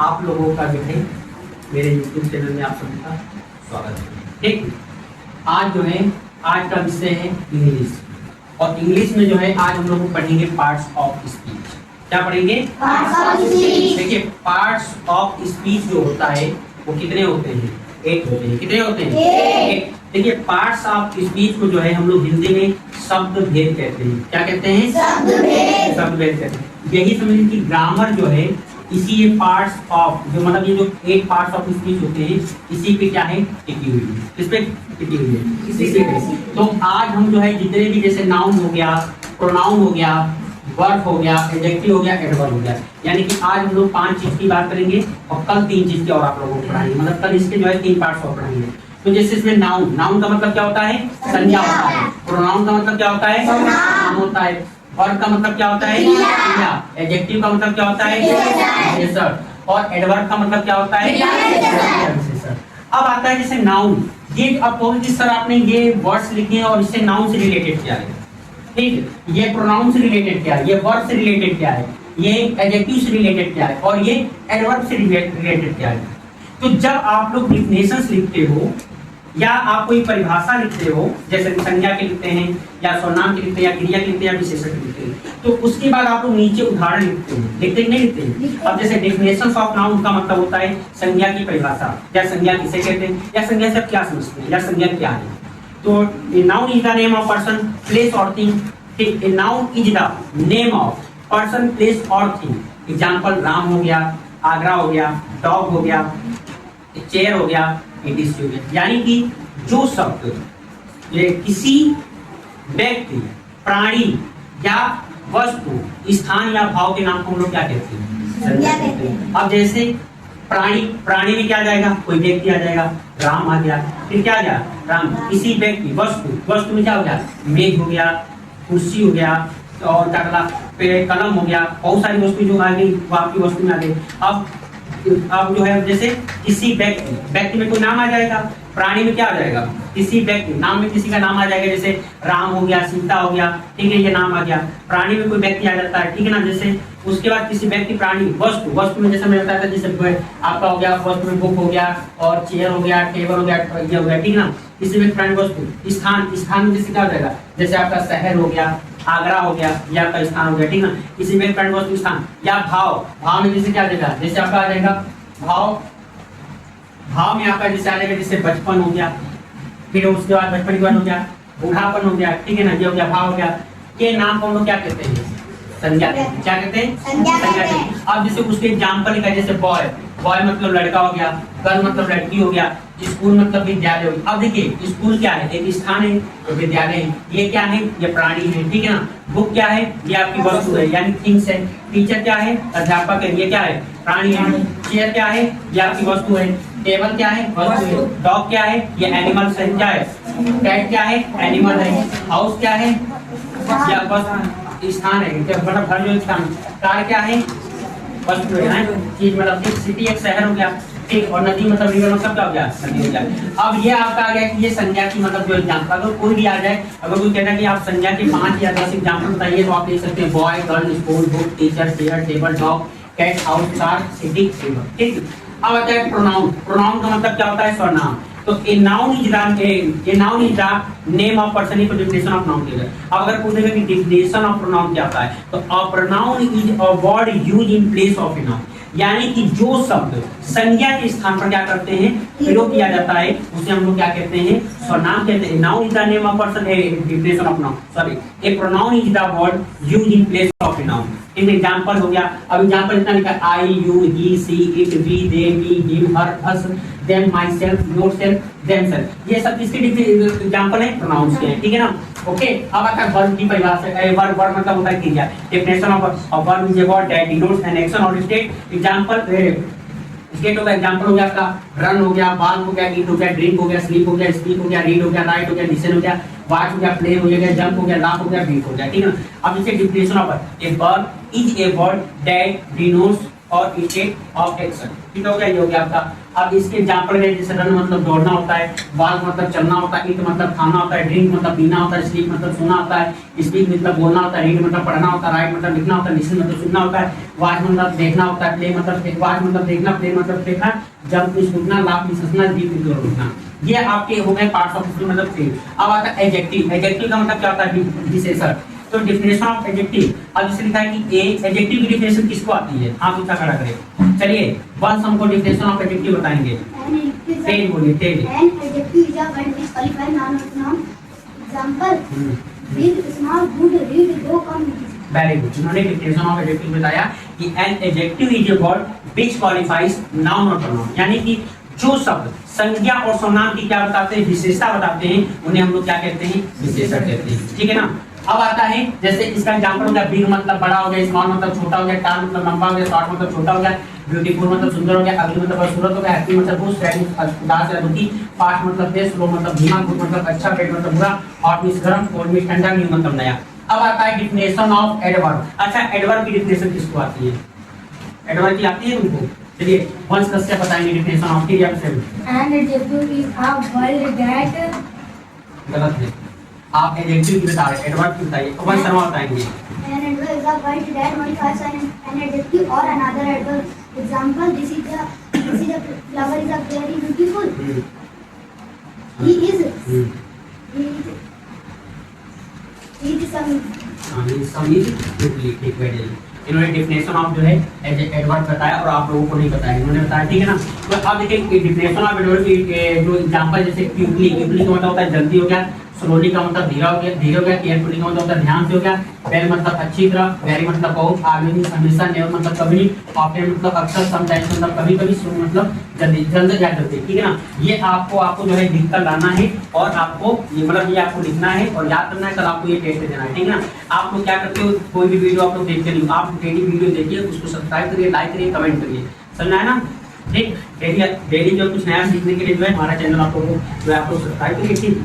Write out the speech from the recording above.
आप लोगों का जो है मेरे YouTube चैनल में आप सभी का स्वागत है। ठीक, आज जो है आज का विषय है इंग्लिश, और इंग्लिश में जो है आज हम लोग पढ़ेंगे पार्ट्स ऑफ स्पीच। क्या पढ़ेंगे? Parts of speech. देखिए, पार्ट्स ऑफ स्पीच जो होता है वो कितने होते हैं? 8 होते हैं। कितने होते हैं? 8। देखिए, पार्ट्स ऑफ स्पीच को जो है हम लोग हिंदी में शब्द भेद कहते हैं। क्या कहते हैं? शब्द भेद। शब्द भेद कहते हैं। यही समझिए कि ग्रामर जो है इसी ये पार्ट्स ऑफ जो मतलब ये जो 8 पार्ट्स ऑफ स्पीच होते हैं इसी पे क्या है? टिकी हुई है। किस पे टिकी हुई है? इसी पे। तो आज हम जो है जितने भी जैसे नाउन हो गया, प्रोनाउन हो गया, वर्ब हो गया, एडजेक्टिव हो गया, एडवर्ब हो गया, यानी कि आज हम लोग 5 चीज की बात करेंगे और कल 3 चीज की और आप लोगों को पढ़ाएंगे। मतलब कल इसके जो है 3 पार्ट्स और पढ़ाएंगे। तो जैसे इसमें नाउन, नाउन का मतलब क्या होता है? संज्ञा होता है। प्रोनाउन का मतलब क्या होता है? नाम होता है। वर्ब का मतलब क्या होता है? क्रिया। एडजेक्टिव का मतलब क्या होता है? विशेषण। और एडवर्ब का मतलब क्या होता है? विशेषण। अब आता है जैसे नाउन। ये अब कहोगे कि सर आपने ये वर्ड्स लिखे हैं और इससे नाउन से रिलेटेड क्या है? ठीक, ये प्रोनाउन से रिलेटेड क्या है, ये वर्ब से रिलेटेड क्या है, ये एडजेक्टिव से रिलेटेड क्या है, और ये एडवर्ब से रिलेटेड क्या है। तो जब आप लोग डिफिनेशंस लिखते हो या आप कोई परिभाषा लिखते हो, जैसे संज्ञा के लिखते हैं या सर्वनाम के लिखते हैं या क्रिया के लिखते हैं या विशेषण के लिखते हैं, तो उसके बाद आप लोग नीचे उदाहरण लिखते हैं। लिखते हैं नहीं लिखते हैं? अब जैसे डेफिनेशंस ऑफ नाउन का मतलब होता है संज्ञा की परिभाषा, या संज्ञा किसे कहते हैं, या संज्ञा से आप क्या समझते हैं, या संज्ञा क्या है। तो noun is the name of person, place और thing. Noun is the name of person, place और थिंग। एग्जांपल राम हो गया, आगरा हो गया, डॉग हो गया, चेयर हो गया, इंडस्ट्री हो गया। यानी कि जो शब्द ये किसी व्यक्ति, प्राणी या वस्तु, स्थान या भाव के नाम को हम लोग क्या कहते हैं? संज्ञा कहते हैं। अब जैसे प्राणी, प्राणी में क्या आ जाएगा? कोई व्यक्ति आ जाएगा, राम आ गया। फिर क्या आ गया? राम। किसी व्यक्ति, वस्तु, वस्तु में क्या हो गया? मेज हो गया, कुर्सी हो गया, और कलम हो गया। बहुत सारी वस्तु जो आ गई वो आपकी वस्तु में आ गई। अब जो है जैसे किसी व्यक्ति, व्यक्ति में कोई नाम आ जाएगा, प्राणी में क्या आ जाएगा? किसी व्यक्ति, नाम में किसी का नाम आ जाएगा, जैसे राम हो गया, सीता हो गया, ठीक है, ये नाम आ गया। प्राणी में कोई व्यक्ति आ जाता है, ठीक है ना। जैसे उसके बाद किसी व्यक्ति, प्राणी, वस्तु, वस्तु में जैसे मैं बताया था, जैसे आपका हो गया वस्तु में बुक हो गया, और चेयर हो गया, टेबल हो गया, ये हो गया, ठीक है ना। किसी व्यक्ति, प्राणी, वस्तु। स्थान, स्थान में जैसे क्या हो जाएगा? जैसे आपका शहर हो गया, आगरा हो गया, या आपका स्थान हो गया, ठीक है ना। किसी व्यक्ति, प्राणी, वस्तु, स्थान। या भाव, भाव में जैसे क्या आ जाएगा? जैसे आपका आ जाएगा भाव, भाव में आपका जैसे आ जाएगा, जैसे बचपन हो गया, फिर उसके बाद बचपन के बाद हो गया बूढ़ापन हो गया, ठीक है ना, ये हो गया भाव हो गया। के नाम को हम लोग क्या कहते हैं? संज्ञा। क्या कहते हैं? संज्ञा। अब जैसे उसके एग्जांपल लिखा है, जैसे बॉय, बॉय मतलब लड़का हो गया, गर्ल मतलब लड़की हो गया, स्कूल मतलब विद्यालय हो गया। अब देखिए, स्कूल क्या है? एक स्थान है, तो विद्यालय है। ये क्या है? ये प्राणी है, ठीक है ना। बुक क्या है? ये आपकी वस्तु है, यानी थिंग्स है। टीचर क्या है? अध्यापक है, ये क्या है? प्राणी है। चेयर क्या है? ये आपकी वस्तु है। टेबल क्या है? वस्तु है। डॉग क्या है? ये एनिमल्स है। क्या है? कैट क्या है? एनिमल है। हाउस क्या है? या वस्तु, स्थान है, मतलब घर जो स्थान। कार क्या है? वस्तु है, चीज, मतलब एक सिटी, एक शहर हो गया, ठीक। और नदी मतलब रिवर, मतलब क्या हो गया? नदी हो गया। अब ये आपका आ गया कि ये संज्ञा की मतलब जो एग्जाम्पल, अगर कोई भी आ जाए, अगर कोई कहना कि आप संज्ञा के 5 या 10 एग्जाम्पल बताइए, तो आप लिख सकते हैं boy, girl, school, book, teacher, chair, table, dog, cat, house, car, city, river, ठीक। अब आता है प्रोनाउन। प्रोनाउन का मतलब क्या होता है? सर्वनाम। तो a noun is the name of person, को डेफिनेशन ऑफ नाउन दिया है। अब अगर पूछेगा कि डेफिनेशन ऑफ प्रोनाउन क्या होता है, तो a pronoun is a word used in place of a noun. यानी कि जो शब्द संज्ञा के स्थान पर क्या करते हैं? प्रयोग किया जाता है, उसे हम लोग क्या कहते हैं? सर्वनाम कहते हैं। Noun is the name of person, a definition of noun, sorry, a pronoun is the word used in place of a noun. इन एग्जांपल हो गया, अब एग्जांपल इतना लिखा, I, you, he, she, it, we, they, me, him, her, us, them, myself, yourself, themself. ये सब किसके example है? प्रोनाउंस के हैं, ठीक है ना। ओके, अब आता है वर्ब की परिभाषा। वर्ब, वर्ब मतलब होता है क्रिया। Definition of verb is a word that denotes an action और स्टेट। एग्जांपल, स्टेट हो गया, एग्जांपल हो गया आपका रन हो गया, बाल हो गया, ईट हो गया, ड्रिंक हो गया, स्लीप हो गया, स्पीक हो गया, रीड हो गया, राइट हो गया, लिसन हो गया, वाच हो गया, प्ले हो गया, जंप हो गया, लाफ हो गया, बीट हो गया, ठीक है ना। अब इसके definition of a verb is a word that denotes और स्टेट ऑफ एक्शन। ठीक हो गया, ये हो गया आपका। अब इसके एग्जांपल है, जैसे रन मतलब दौड़ना होता है, वॉक मतलब चलना होता है, ईट मतलब खाना होता है, ड्रिंक मतलब पीना होता है, स्लीप मतलब सोना होता है, स्पीक मतलब बोलना होता है, रीड मतलब पढ़ना होता है, राइट मतलब लिखना होता है, लिसन मतलब सुनना होता है, वॉच मतलब देखना होता है, प्ले मतलब वॉच मतलब देखना, प्ले मतलब देखना, जंप मींस उठना, लाफ मींस हंसना, डीप मींस उठना। ये आपके हो गए पार्ट्स ऑफ स्पीच मतलब थ्री। अब आता है एडजेक्टिव। एडजेक्टिव का मतलब क्या होता है? विशेषण। तो डिफिनेशन ऑफ एडजेक्टिव, अब जैसे लिखा है कि एडजेक्टिव की डिफिनेशन किसको आती है? आप पूछा खड़ा करें। चलिए वंस हमको डिफिनेशन ऑफ एडजेक्टिव बताएंगे। तेज बोलिए, तेज। An adjective is a word which qualify noun example big small good red दो कम। Very good. इन्होंने डिफिनेशन ऑफ एडजेक्टिव बताया कि an adjective is a word which qualifies noun और प्रोनाउन, यानी कि जो शब्द संज्ञा और सर्वनाम की क्या बताते हैं? विशेषता बताते हैं, उन्हें हम लोग क्या कहते हैं? विशेषण कहते हैं। ठीक है ना। अब आता है जैसे इसका एग्जांपल हो गया, बिग मतलब बड़ा हो गया, स्मॉल मतलब छोटा हो गया, टाल मतलब लंबा हो गया, शॉर्ट मतलब छोटा हो गया, ब्यूटीफुल मतलब सुंदर हो गया, अगली मतलब खूबसूरत हो गया, हैप्पी मतलब खुश, सैड मतलब उदास या दुखी, फास्ट मतलब तेज, स्लो मतलब धीमा, गुड मतलब अच्छा, बैड मतलब बुरा, हॉट मींस गर्म, कोल्ड मींस ठंडा, न्यू मतलब नया। अब आता है डिफिनेशन ऑफ एडवर्ब। अच्छा, एडवर्ब की डिफिनेशन किसको आती है? एडवर्ब की आती है उनको? चलिए वंश कश्यप बताएंगे डिफिनेशन ऑफ की। N adjective is a word that. गलत है, आप एडजेक्टिव की बता रहे हैं, एडवर्ब की बताइए। वंश शर्मा बताएंगे। An adverb is a word that modifies an adjective or another adverb. Example: this is a flower is a very beautiful. He is some. इन्होंने डिफिनेशन ऑफ जो है एडवर्ब बताया और आप लोगों को नहीं बताया, इन्होंने बताया। ठीक है ना। तो अब देखिए डिफिनेशन ऑफ एडवर्ब की जो एग्जांपल, जैसे क्विकली, क्विकली का मतलब होता है जल्दी हो गया, स्लोली का मतलब धीरा हो गया, धीरे हो गया, केयरफुली का मतलब होता है ध्यान से हो गया, वेल मतलब अच्छी तरह, वेरी मतलब बहुत, ऑलवेज हमेशा, नेवर मतलब कभी नहीं, ऑफन मतलब अक्सर, समटाइम्स मतलब कभी कभी, सून मतलब जल्दी, जल्द या जल्दी। ठीक है ना। ये आपको जो है लिख कर लाना है और आपको ये मतलब ये आपको लिखना है और याद करना है, कल आपको ये टेस्ट देना है। ठीक है ना। आप लोग क्या करते हो, कोई भी वीडियो आप लोग देखते नहीं हो, आप डेली वीडियो देखिए, उसको सब्सक्राइब करिए, लाइक करिए, कमेंट करिए, समझना है ना। ठीक, डेली जो कुछ नया सीखने के लिए जो है हमारा चैनल आप लोगों को जो है आप लोग सब्सक्राइब करिए। ठीक।